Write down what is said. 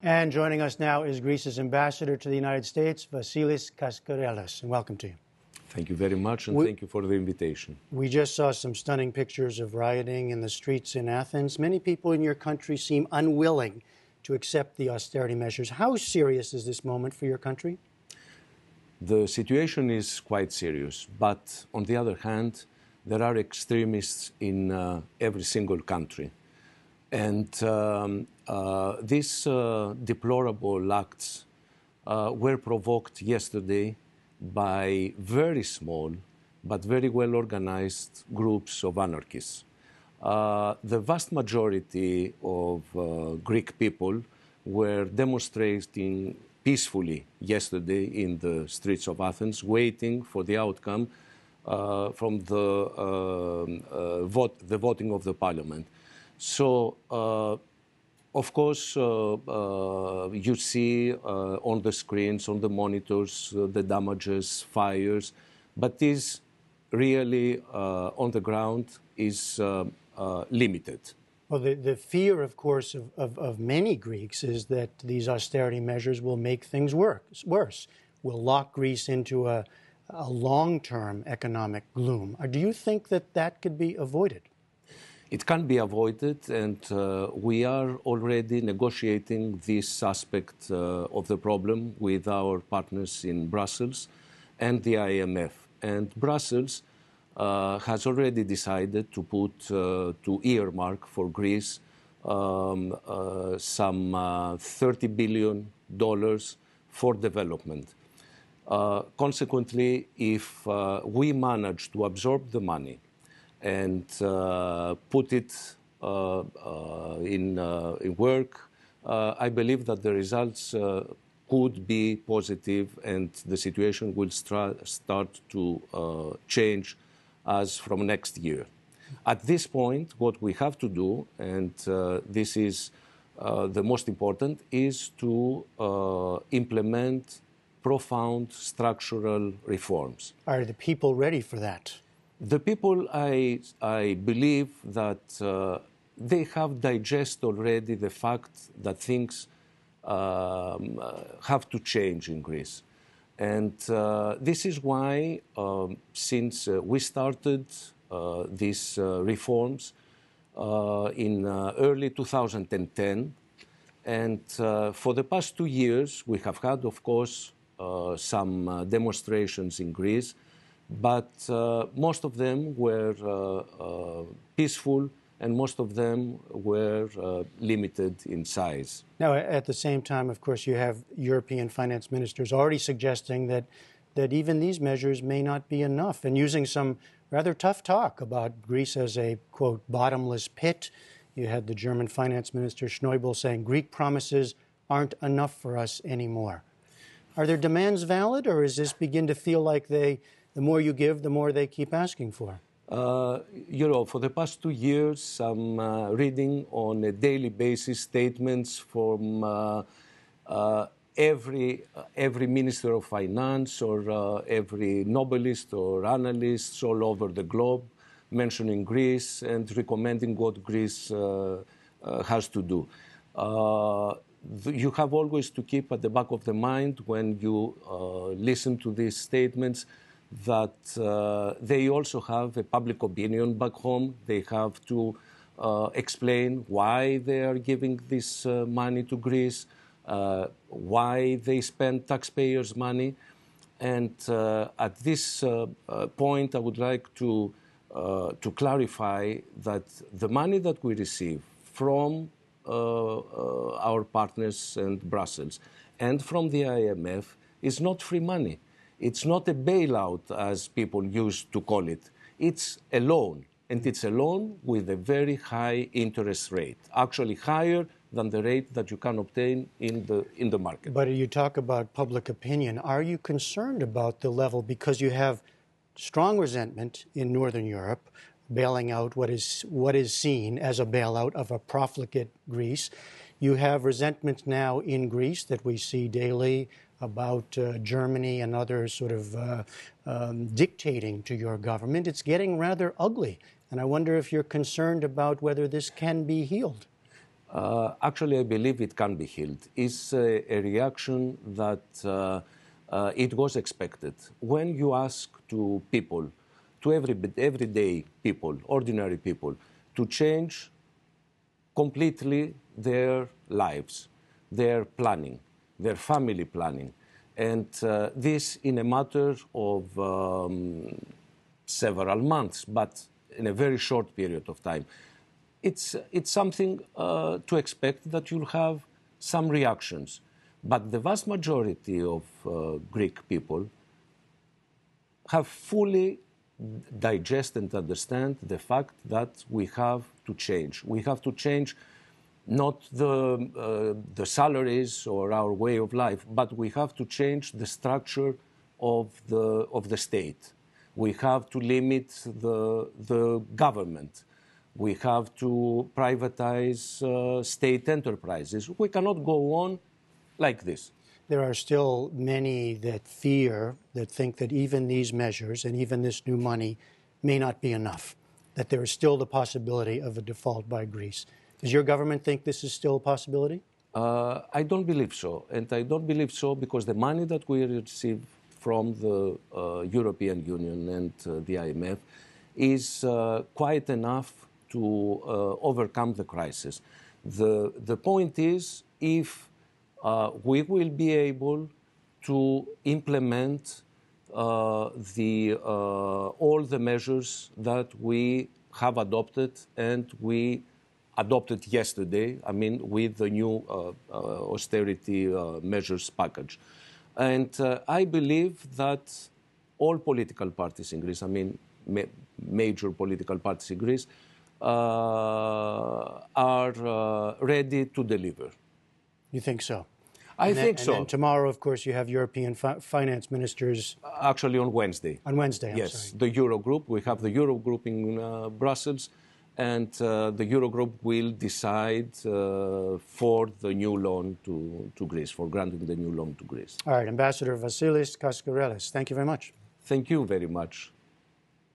And joining us now is Greece's ambassador to the United States, Vasilis Kaskerelis. And welcome to you. Thank you very much, and thank you for the invitation. We just saw some stunning pictures of rioting in the streets in Athens. Many people in your country seem unwilling to accept the austerity measures. How serious is this moment for your country? The situation is quite serious, but on the other hand, there are extremists in every single country. And these deplorable acts were provoked yesterday by very small but very well organized groups of anarchists. The vast majority of Greek people were demonstrating peacefully yesterday in the streets of Athens, waiting for the outcome from the voting of the parliament. So, of course, you see on the screens, on the monitors, the damages, fires, but this really on the ground is limited. Well, the fear, of course, of many Greeks is that these austerity measures will make things worse, will lock Greece into a long-term economic gloom. Do you think that that could be avoided? It can be avoided, and we are already negotiating this aspect of the problem with our partners in Brussels and the IMF. And Brussels has already decided to put, to earmark for Greece some $30 billion for development. Consequently, if we manage to absorb the money and put it in work, I believe that the results could be positive and the situation will start to change as from next year. At this point, what we have to do, and this is the most important, is to implement profound structural reforms. Are the people ready for that? The people, I believe that they have digested already the fact that things have to change in Greece. And this is why, since we started these reforms in early 2010, and for the past 2 years, we have had, of course, some demonstrations in Greece, but most of them were peaceful and most of them were limited in size. Now, at the same time, of course, you have European finance ministers already suggesting that even these measures may not be enough and using some rather tough talk about Greece as a, quote, bottomless pit. You had the German finance minister Schäuble saying Greek promises aren't enough for us anymore. Are their demands valid, or does this begin to feel like the more you give, the more they keep asking for? You know, for the past 2 years, I'm reading on a daily basis statements from every Minister of Finance or every Nobelist or analyst all over the globe mentioning Greece and recommending what Greece has to do. You have always to keep at the back of the mind when you listen to these statements that they also have a public opinion back home. They have to explain why they are giving this money to Greece, why they spend taxpayers' money. And at this point, I would like to clarify that the money that we receive from our partners in Brussels and from the IMF is not free money. It's not a bailout, as people used to call it. It's a loan, and it's a loan with a very high interest rate, actually higher than the rate that you can obtain in the market. But you talk about public opinion. Are you concerned about the level, because you have strong resentment in Northern Europe, bailing out what is seen as a bailout of a profligate Greece? You have resentment now in Greece that we see daily about Germany and others sort of dictating to your government. It's getting rather ugly. And I wonder if you're concerned about whether this can be healed. Actually, I believe it can be healed. It's a reaction that it was expected. When you ask to people, to everyday people, ordinary people, to change completely their lives, their planning, their family planning, and this in a matter of several months, but in a very short period of time. It's something to expect that you'll have some reactions. But the vast majority of Greek people have fully digest and understand the fact that we have to change. We have to change not the salaries or our way of life, but we have to change the structure of the state. We have to limit the government. We have to privatize state enterprises. We cannot go on like this. There are still many that fear, that think that even these measures and even this new money may not be enough, that there is still the possibility of a default by Greece. Does your government think this is still a possibility? I don't believe so. And I don't believe so because the money that we receive from the European Union and the IMF is quite enough to overcome the crisis. The point is, if we will be able to implement all the measures that we have adopted and we adopted yesterday, I mean, with the new austerity measures package. And I believe that all political parties in Greece, I mean, major political parties in Greece, are ready to deliver. You think so? I think so. And tomorrow, of course, you have European finance ministers. Actually, on Wednesday. On Wednesday, yes, sorry. The Eurogroup. We have the Eurogroup in Brussels, and the Eurogroup will decide for the new loan to Greece, for granting the new loan to Greece. All right, Ambassador Vasilis Kaskerelis, thank you very much. Thank you very much.